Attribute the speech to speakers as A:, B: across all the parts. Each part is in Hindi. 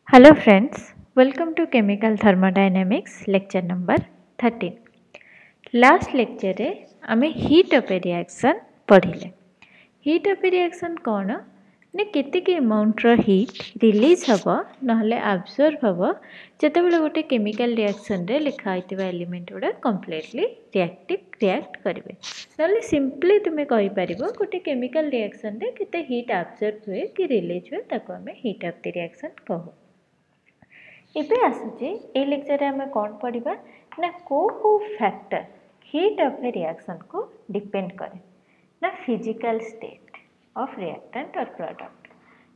A: Hello friends, welcome to Chemical Thermodynamics lecture number 13. Last lecture रे आमे heat of a reaction पढ़िले. Heat of a reaction कौन ने केतिक amount रो heat release हबो नहले absorb हबो जेतेबेले गोटे chemical reaction रे लिखा आइतिबा element गुडा completely react करिवे. नहले simply तुमे कहि परिबो गोटे chemical reaction रे केते heat absorb हुए कि release हुए ताको आमे heat of the reaction कहू. ଏବେ ଆସୁଛି ଏ ଲେକ୍ଚରରେ ଆମେ କ'ଣ ପଢ଼ିବା ନା କୋଉ ଫ୍ୟାକ୍ଟର ହିଟ୍ ଅଫ୍ ଏ ରିଆକ୍ସନକୁ ଡିପେଣ୍ଡ କରେ ନା physical state of reactant or product.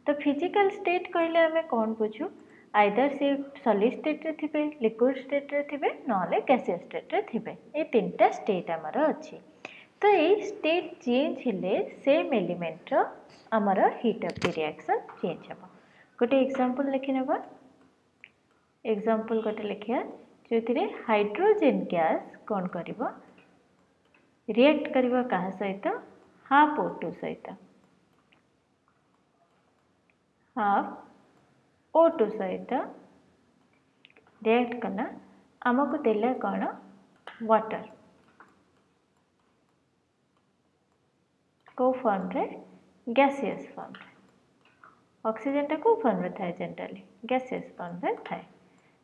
A: ତ ଫିଜିକାଲ ଷ୍ଟେଟ୍ କହିଲେ ଆମେ କ'ଣ ବୁଝୁ ଆଇଦର ସେ ସଲିଡ୍ ଷ୍ଟେଟ୍ରେ ଥିବେ ଲିକ୍ୱିଡ୍ ଷ୍ଟେଟ୍ରେ ଥିବେ ନହେଲେ ଗ୍ୟାସିୟସ୍ ଷ୍ଟେଟ୍ରେ ଥିବେ. ଏ ତିନିଟା ଷ୍ଟେଟ୍ ଆମର ଅଛି. ତ ଏଇ ଷ୍ଟେଟ୍ ଚେଞ୍ଜ ହେଲେ ସେମ୍ ଏଲିମେଣ୍ଟର ଆମର heat of the reaction change ହେବ. ଗୋଟେ ଏକ୍ସାମ୍ପଲ୍ ଲେଖିନେବା. एग्जाम्पल गोटे लिखिया जो हाइड्रोजेन गैस कौन कर रिएक्ट कर क्या सहित हाफ O2 सहित हाफ O2 सहित रिएक्ट कला आमको देला कौन वाटर को फॉर्म रे गैसियस फॉर्म रे ऑक्सीजन टा को फॉर्म रे थाए जनरली गैसियस फॉर्म रे थाए.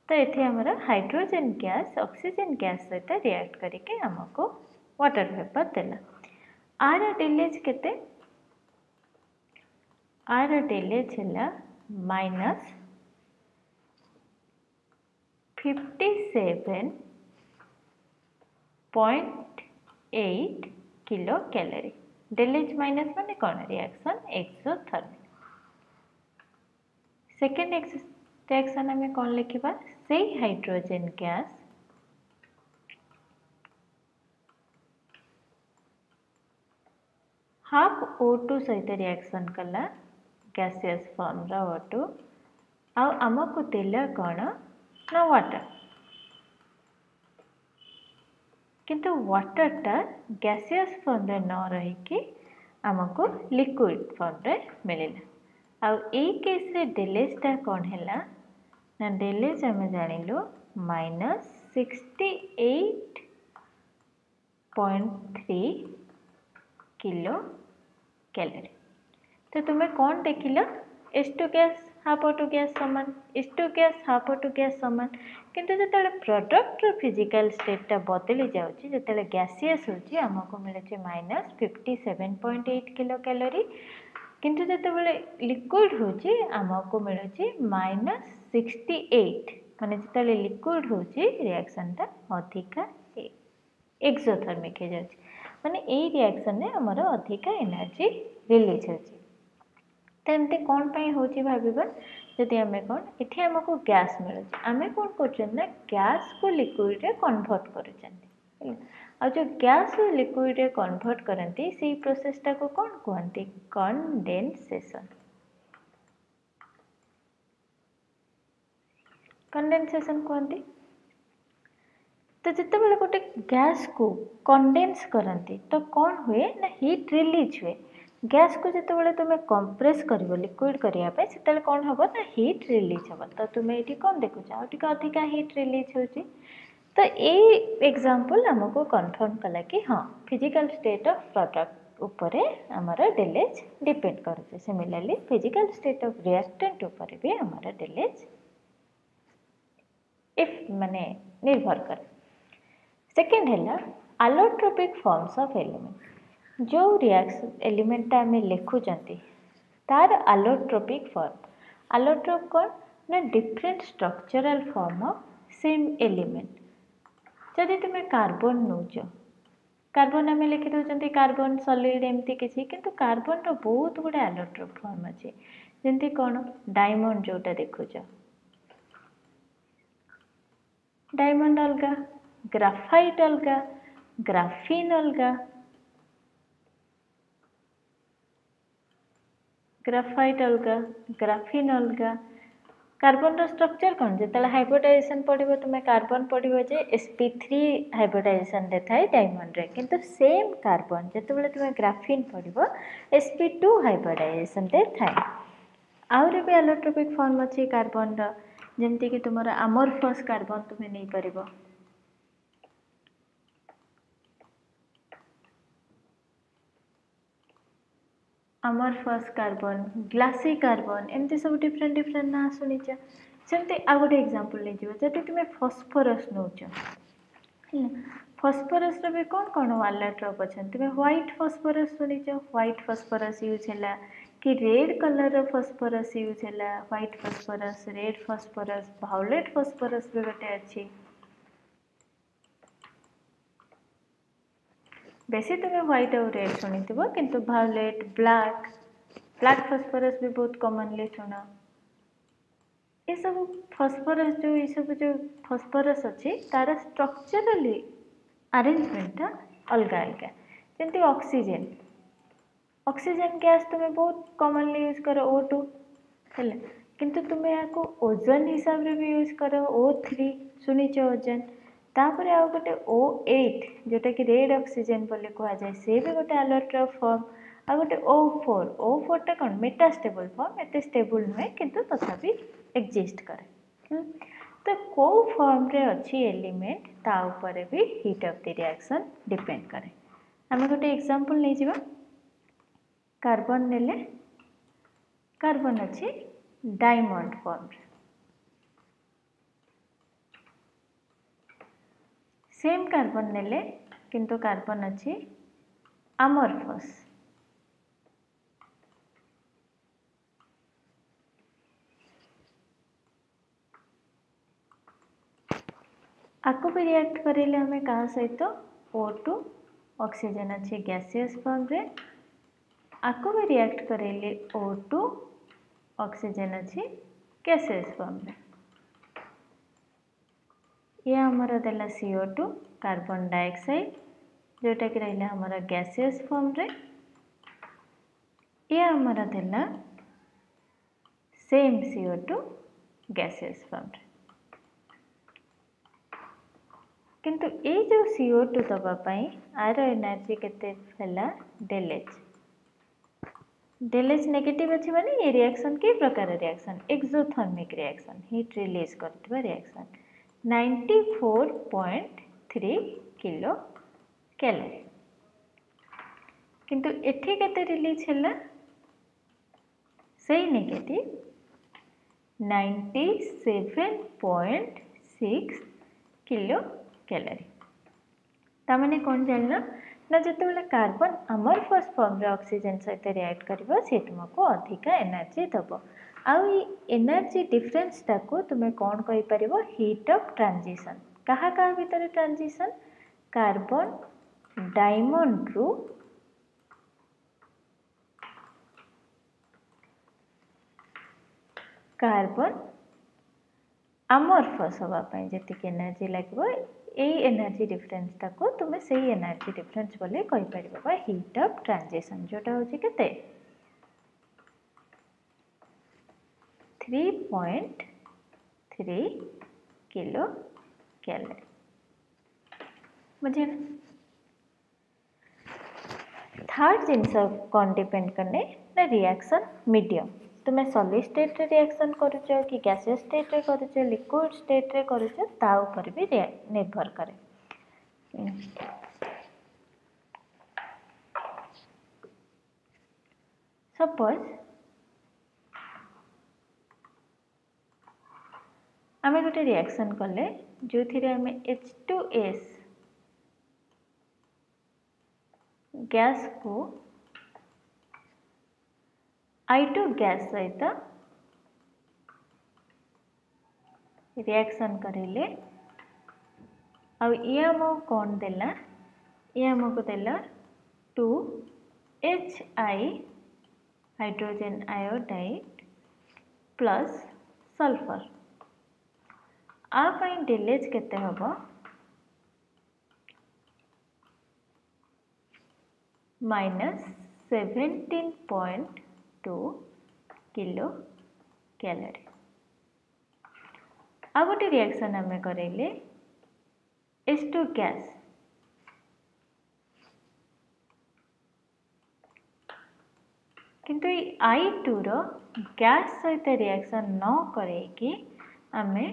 A: तो ये आमर हाइड्रोजेन गैस ऑक्सीजन गैस सहित रिएक्ट करके आमको वाटर वेपर देला. आर डिलेज केते आर डिलेज है -57.8 किलो कैलोरी. डिलेज माइनस माने कौन रिएक्शन एक्सोथर्मिक. सेकेंड रिएक्शन आम कौन लिखा से हाइड्रोजेन गैस हाफ O2 सहित रिएक्शन कला गैसियस फॉर्म रा O2 आमको देला कौन ना वाटर किंतु वाटर टा गैसियस फॉर्म रे न रही आमको लिक्विड फॉर्म रे मिलला. आउ ए केस रे डिलेज टा कौन हैला ना डिलेज आम जानिलु -68.3 किलो कैलोरी. तो तुम्हें कौन देखिल H2 gas half O2 gas समान H2 gas half O2 gas समान किंतु जो प्रोडक्ट फिजिकल स्टेटा बदली जाऊँगी जो गैसियस होची आमको मिले -57.8 किलो कैलोरी किंतु जो लिक्विड होची आमको मिले -68 माने जो लिक्विड होची रिएक्शन टा अधिका एक्सोथर्मिक हो जाउची माने ए रिएक्शन ने हमर अधिका एनर्जी रिलीज होची. तो एमती कौन पाई होची भाबिबा जदि आमे कौन इथे हमको गैस मिलुची आमे कौन करछन ना गैस को लिक्विड रे कन्वर्ट करछन और जो गैस लिक्विड रे कन्वर्ट करंती से प्रोसेस टा को कौन कहंती कंडेंसेशन. कंडेंसेशन कहंती. तो जिते बेले गोटे गैस को कंडेंस करंती तो कौन हुए ना हीट रिलीज हुए. गैस को जिते बेले तुम कंप्रेस कर लिक्विड करने से कौन हम ना हीट रिलीज हम. तो तुम्हें ये कौन देखुच आगे अधिका हीट रिलीज होची. तो ये एग्जांपल हमको कन्फर्म कला कि हाँ फिजिकल स्टेट ऑफ प्रोडक्ट उपरे हमारा डिलेज डिपेंड करुचे. Similarly physical state of reactant उपरे भी हमारा डिलेज इफ माने निर्भर करे. सेकेंड है आलोट्रोपिक फॉर्म्स ऑफ एलिमेंट. जो रिएक्शन एलिमेंट आम लिखुंट तार आलोट्रोपिक फॉर्म आलोट्रोप कौन ना different structural form of same element. जदि तुम्हें कार्बन नौच कार्बन आम लिखि दौरान कार्बन सॉलिड एमती किसी किंतु कार्बन रो बहुत गुड़े आलोट्रोप फॉर्म अच्छे जमती कौन डायमंड जोटा देखुच डायमंड अलगा ग्राफाइट अलगा ग्राफिन अलगा ग्राफाइट अलगा ग्राफिन अलगा. कार्बन रो स्ट्रक्चर कौन जो हाइब्रिडाइजेशन पढ़ो तुम्हें कार्बन पढ़ो जे sp3 हाइब्रिडाइजेशन रे थाए डायमंड रे किंतु सेम कार्बन जो तुम्हें ग्राफिन पढ़ो sp2 हाइब्रिडाइजेशन रे थाए. आउरी भी एलोट्रोपिक फॉर्म अच्छी कार्बन जमती कि तुम अमरफस कार्बन तुम्हें नहीं पारिबो अमरफस कार्बन ग्लासी कार्बन एमती सब डिफरेंट डिफरेंट ना शुणीच सेमती आ गोटे एग्जांपल ले जिवो जति तुम फॉस्फोरस नौच फॉस्फोरस रे कौन कौन एलोट्रोप अच्छा तुम व्हाइट फॉस्फोरस शुणीच व्हाइट फॉस्फोरस यूज है कि रेड कलर फॉस्फोरस यूज है white phosphorus red phosphorus violet phosphorus भी गोटे अच्छी बेसी तुम्हें व्हाइट और रेड शुणी किंतु वायलेट ब्लैक ब्लैक फॉस्फोरस भी बहुत कॉमनली शुण ये सब फॉस्फोरस जो ये सब जो फॉस्फोरस अच्छी तार स्ट्रक्चरली अरेंजमेंटा अलग अलग जमी ऑक्सीजन ऑक्सीजन गैस तुम्हें बहुत कॉमनली यूज कर O2 है किंतु तुम्हें यहाँ ओजन हिसाब से भी यूज कर O3 शुणीच ओजन तापर आउ गोटे O8 जोटा कि रेड ऑक्सीजन बोली कहुए सी भी गोटे एलोट्रोप फॉर्म आ गोटे O4 टा कौन मेटास्टेबल फॉर्म एत स्टेबल नुहे किंतु तथापि एक्जिस्ट करे तो कौ फॉर्म रे अच्छी एलिमेंट ता ऊपर भी heat of the reaction depend करे आम गोटे एग्जांपल नहीं जिबा कार्बन नेले कार्बन अच्छी डायमंड फॉर्म सेम कार्बन नेले किंतु कार्बन अच्छी अमरफस आपको भी रिएक्ट करेले हमें कहा सहित O2 ऑक्सीजन अच्छी गैसियस फॉर्म रे आपको भी रिएक्ट करेले O2 ऑक्सीजन अच्छी गैसियस फॉर्म रे ये आमर देला CO2 कार्बन डाइऑक्साइड जोटा कि रहा हमारा गैसियस फॉर्म रे ये आमर देला सेम CO2 गैसियस फॉर्म रे किंतु ये जो CO2 दवापाई आर एनर्जी केते हैला डेलेज नेगेटिव अच्छी माने ये रिएक्शन के प्रकार reaction exothermic reaction heat release करथिबा रिएक्शन 94.3 किलो कैलोरी किंतु एठी केते रिलीज हैला सही नेगेटिव 97.6 किलो कैलोरी तामाने कौन जानना ना जिते कार्बन अमरफस फॉर्म रे ऑक्सीजन सहित रिएक्ट करिवो से तुमको अधिका एनर्जी दबो आउ एनर्जी डिफरेंस टाको तुम्हें कौन कहि परिबो हीट ऑफ ट्रांजिशन कहा कहा भीतर ट्रांजिशन कार्बन डायमंड रु कार्बन अमरफस होगापाई जेतिक एनर्जी लगे यही एनर्जी डिफरेंस टाको तुम्हें सही एनर्जी डिफरेंस बोले कहि परिबो बा हीट ऑफ ट्रांजिशन जोटा होची केते 3.3 किलो कैलोरी मुझे थर्ड जिनस कौन डिपेंड करने ना रिएक्शन मीडियम तुम्हें सॉलिड स्टेट रे रिएक्शन करुच कि गैसियस स्टेट रे करुच लिक्विड स्टेट रे करुच ता ऊपर भी निर्भर करे सपोज आमे गोटे रिएक्शन कले जो थिरे आमे H2S गैस को I2 गैस सहित रिएक्शन करेले अब ये हमको कौन देला ये हमको देला 2HI hydrogen iodide plus sulphur आप डेलेज केते हबो -17.2 किलो कैलोरी आ गोटे रिएक्शन आमे करेले H2 गैस किंतु I2 रो गैस सहित रिएक्शन न करैकि आमे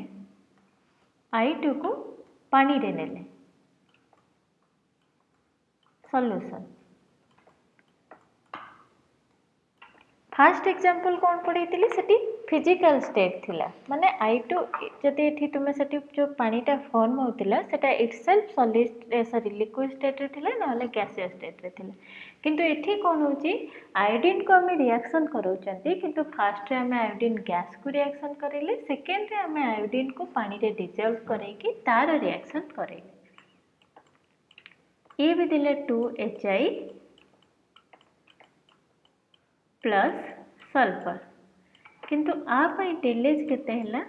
A: I2 को पानी रे नेले सॉल्यूशन। फास्ट एग्जांपल कौन पढ़ी सेठी फिजिकल स्टेट थिला माने I2 जदि एठी तुमे सेठी जो पानीटा फॉर्म होतिला सेटा itself solid sorry liquid state रे थिला नले गैसियस स्टेट रे थिला किंतु एठी कोन होची आयोडीन को हमें रिएक्शन करोचंती किंतु फास्ट रे हमें आयोडीन गैस को रिएक्शन करेले सेकेंड रे हमें आयोडीन को पानी रे डिसॉल्व करेकी तार रिएक्शन करेले ये भी दिले 2HI प्लस सल्फर किंतु आप डेलेज केते हला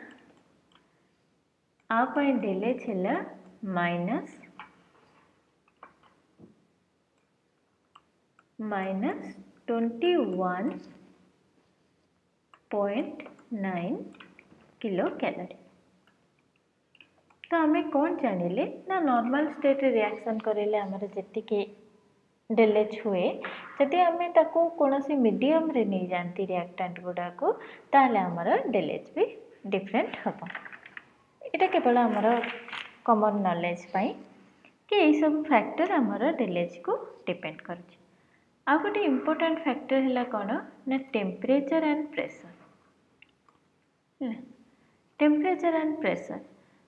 A: आप डेलेज हला माइनस 21.9 किलो कैलोरी। तो हमें कौन जानिले ना नॉर्मल स्टेट रिएक्शन करेले हमर जेतिके डेलेज हुए जदि आमे ताको कोनोसी मीडियम रे नहीं जानती रिएक्टेंट गुडा को ताले हमर डेलेज भी डिफरेंट हबो। एटा केवल हमर कॉमन नॉलेज पाई कि ए सब फैक्टर हमर डेलेज को डिपेंड करछि। आ गोटे इंपोर्टेंट फैक्टर हला कोन ना temperature and pressure. Temperature and pressure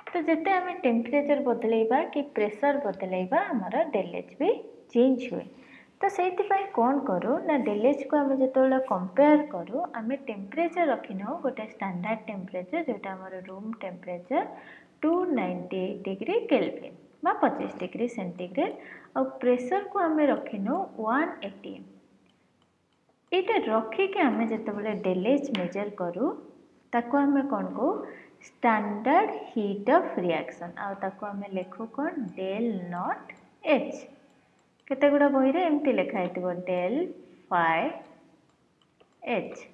A: तो जेते हमें टेम्परेचर बदलैबा कि प्रेशर बदलैबा हमर डेलेज भी चेंज हुए। तो से कौन करूँ ना डेलेज को आम जो कंपेयर करूँ आम टेम्परेचर रखी नौ गोटे स्टैंडर्ड टेम्परेचर जोटा आम रूम टेम्परेचर 298 डिग्री केल्विन बा 25 डिग्री सेंटीग्रेड और प्रेशर को आम रखी नौ 180 ये रखिक आम जो डेलेज मेजर करूँ ताको आम कौन को स्टैंडर्ड हीट ऑफ रिएक्शन आम लिखू कौन डेल नॉट एच केते गुड़ा बही रे एमती लिखा है डेल फाइ एच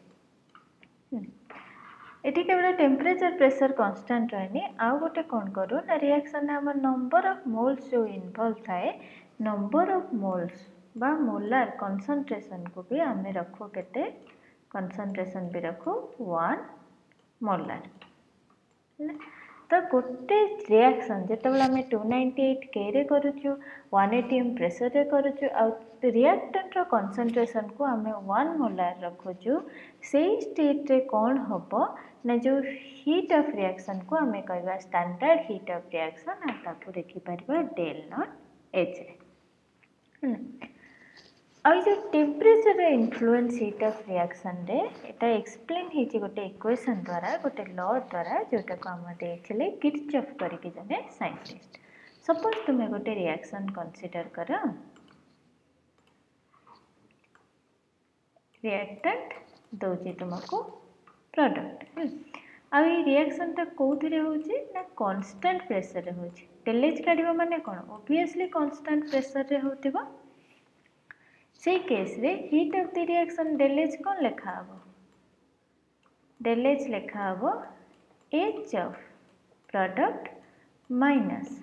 A: एटी केवल टेम्परेचर प्रेशर कांस्टेंट रहनी आउ गोटे कौन करूँ ना रिएक्शन आम नंबर ऑफ मोल्स जो इन्वॉल्व थाए नंबर ऑफ मोल्स बा मोलार कंसंट्रेशन को भी आम रखू केते कंसंट्रेशन भी रखू 1 मोलार। तो गोटे रिएक्शन जितेबाला आम 298 के रे करुचु 180 प्रेशर रे करुचु आ रिएक्टेंट रो कंसंट्रेशन को आम 1 मोलार रखुचु से स्टेट रे कौन होबो ना जो हीट ऑफ रिएक्शन को आम कहबा स्टैंडर्ड हीट ऑफ रिएक्शन आ ताको देखि परबा डेल नॉट एच रे। आ जो temperature influence heat of reaction रे एटा एक्सप्लेन होती गोटे इक्वेशन द्वारा गोटे लॉ द्वारा जोटा को आम देते किरचॉफ करके जने साइंटिस्ट। सपोज तुम्हें गोटे रिएक्शन कंसीडर कर रिएक्टेंट दौची तुमको प्रोडक्ट आ रिएक्शन टा कौन होची ना कांस्टेंट प्रेशर रे होची डेलेज काढिबा माने कोन ऑब्वियसली कांस्टेंट प्रेशर रे होतिबा से केस रे heat of the reaction del H कौन लिखा हबो डेलेज लिखा हबो H of product minus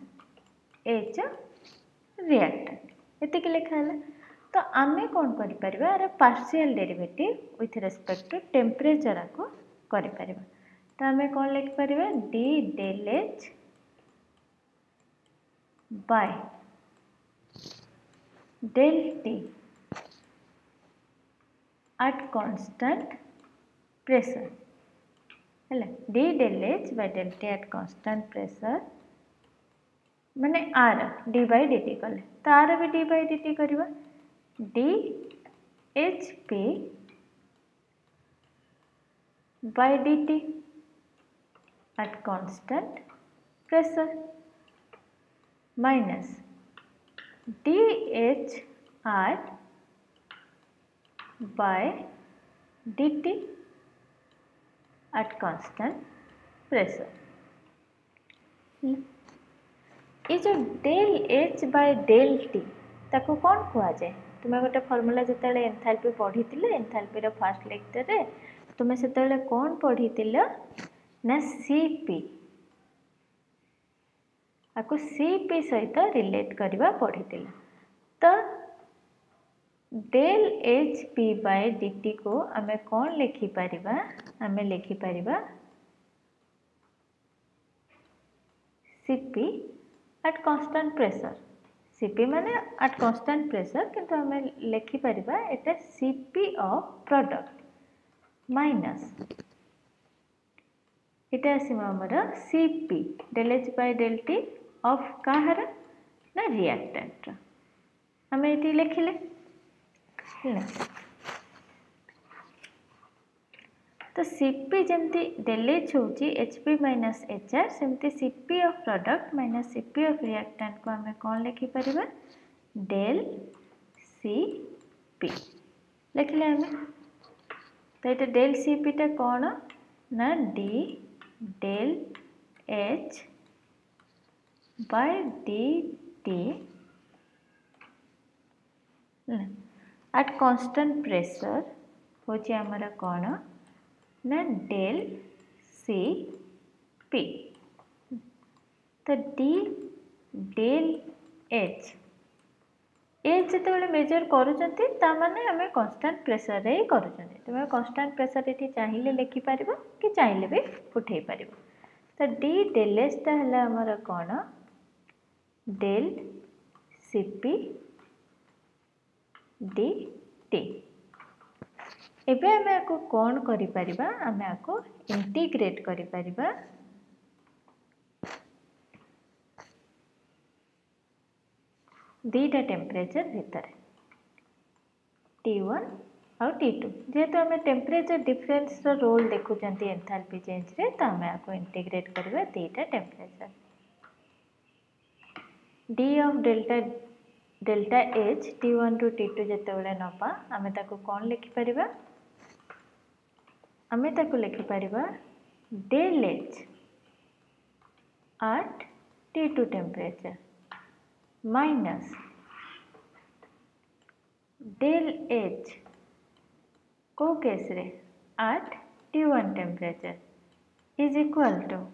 A: H of reactant एतिक लिखा है। तो आमे कौन करि परबा अरे partial derivative with respect to temperature को करि परबा। तो आमे कौन लिख परबा D del H by del T at constant pressure है d del h by del t at constant pressure माने r d by dt कले तो r भी d by dt करबा d h p by dt at constant pressure minus d h r by dt at constant pressure। ये जो del H by del T ताको कौन कहा जाए तुम्हें गोटे फॉर्मूला जिते एंथैल्पी पढ़ी एंथैल्पी रो फर्स्ट लेक्चर रे तुम्हें से कौन पढ़ी ना सीपी आपको सीपी सहित रिलेट करवा पढ़ी। तो del H P by D T को आमे कौन लिखिपर आमे लिखिपर CP at constant pressure CP माने एट कांस्टेंट प्रेशर किंतु आमे लिखिपर एटा सीपी ऑफ प्रोडक्ट माइनस इटा आसीमा हमर CP del H by del T of काहर ना रिएक्टेंट आमे एटी लिखिले तो सीपी जमती डेल एच हूँ H P minus H R सेमती CP of product minus CP of reactant को आमे कौन लिखिपर डेल सी पी लिखले आमे तो ये डेल सी पी टा कौन ना D del H by D T at constant pressure होची आमरा कौन ना डेल सी पी तो डी डेल एच एच जो मेजर करुँच माने आम कांस्टेंट प्रेशर रे करुँच तुम कांस्टेंट प्रेशर ये चाहिए लिखिपर कि चाहिए भी उठे पार तो डी डेल एच टा है आमर कौन del C P D T एबे आमे आको कौन करि परिबा आमे आको इंटीग्रेट करि परिबा दीटा टेम्परेचर भितर T1 और T2 जेहेतु आमे टेम्परेचर डिफरेंस रो रोल देखुचंती एंथैल्पी चेंज रे तो आमे आको इंटीग्रेट करबा दीटा temperature D of delta H T1 to T2 जेते बेले नपा आमे ताको कौन लिखि परिबा आमे ताको लिखि परिबा del H at T2 temperature minus del H को केस रे at T1 temperature is equal to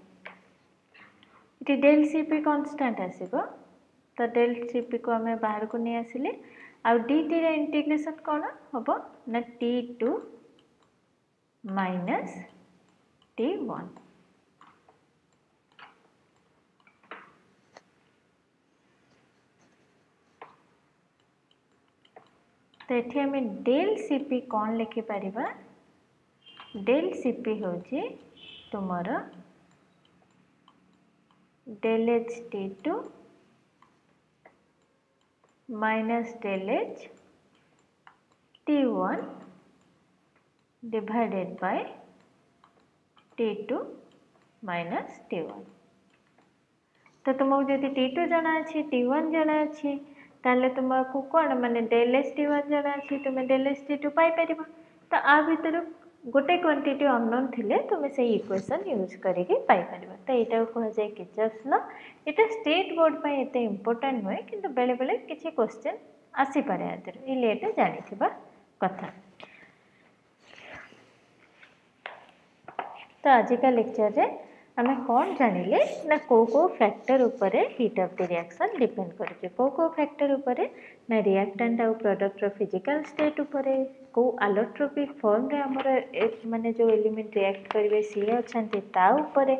A: इटी डेल Cp कांस्टेंट आसीबो तो डेल Cp को आमे बाहर को नहीं आसिले आउ dt रे इंटीग्रेशन कौन हम ना T2 माइनस T1 तो ये आम डेल Cp कौन लिखिपर डेल Cp हूँ तुमर del H T2 minus del H T1 divided by T2 minus T1 तो तुमको जब T2 जना अच्छी T1 जना अच्छी ताले तुमको कौन माने डेल एच T1 जना अच्छी तुम्हें डेल एच T2 पाई परिबा तो आ भीतर गोटे क्वांटिटी अननोन थिले तुम से इक्वेशन यूज करके पाई परिबा तो एटा को कह जाय किर्चॉफ्स लॉ एटा स्टेट बोर्ड पे एते इंपोर्टेंट होय किंतु बेले बेले किछि क्वेश्चन आसी पारे आदर इले एटा जानिथिबा कथा तो आज का लेक्चर रे आमे कौन जानिले ना को फैक्टर ऊपर heat of the reaction depend करे को फैक्टर ऊपर ना रिएक्टेंट और प्रोडक्ट रो फिजिकल स्टेट ऊपर को एलोट्रोपिक फॉर्म रे हमर माने जो एलिमेंट रिएक्ट करिवे सी अछंती ता ऊपर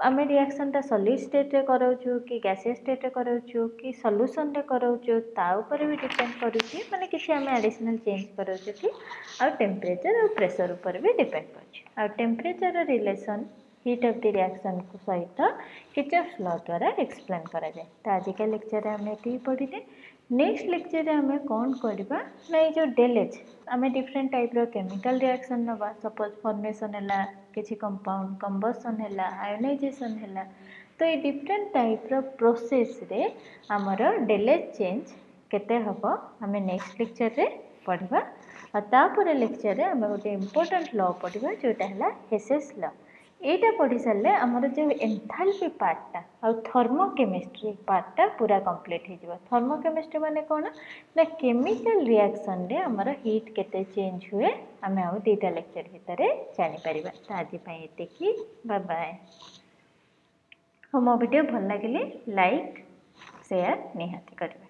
A: आमे रिएक्शन ता सॉलिड स्टेट रे कराउछु कि गैसियस स्टेट रे कराउछु कि सॉल्यूशन रे कराउछु ता ऊपर भी डिपेंड करूची माने किसी आमे एडिशनल चेंज कराउछु कि और टेम्परेचर और प्रेशर ऊपर भी डिपेंड करूची और temperature relation heat of the reaction को सहित किर्चॉफ्स लॉ द्वारा एक्सप्लेन करा जाए तो आज का लेक्चर रे हमें एती पढ़िले नेक्स्ट लेक्चर रे हमें कौन करबा ना ये जो डेल एच आमे डिफरेंट टाइप रो केमिकल रिएक्शन नबा सपोज फॉर्मेशन हैला किछि कंपाउंड कंबशन हैला आयोनाइजेशन हैला तो ये डिफरेंट टाइप रो प्रोसेस रे हमर डेल एच चेंज केते हबो हमें नेक्स्ट लेक्चर रे पढ़बा और तापर लेक्चर रे हमें गोटे इंपोर्टेंट लॉ पढ़बा जोटा हैला हेसेस लॉ एटा पढ़ी सारे आमर जो एंथैल्पी पार्टा और थर्मोकेमिस्ट्री पार्टा पूरा कंप्लीट हो थर्मोकेमिस्ट्री माने कौन ना केमिकल रिएक्शन रे आमर हीट केते चेंज हुए आमे आउ दीटा लेक्चर भितर जानि परिबा तो आज पई एतिकी बाय बाय मो वीडियो भल लागिले लाइक शेयर निहाती करबे।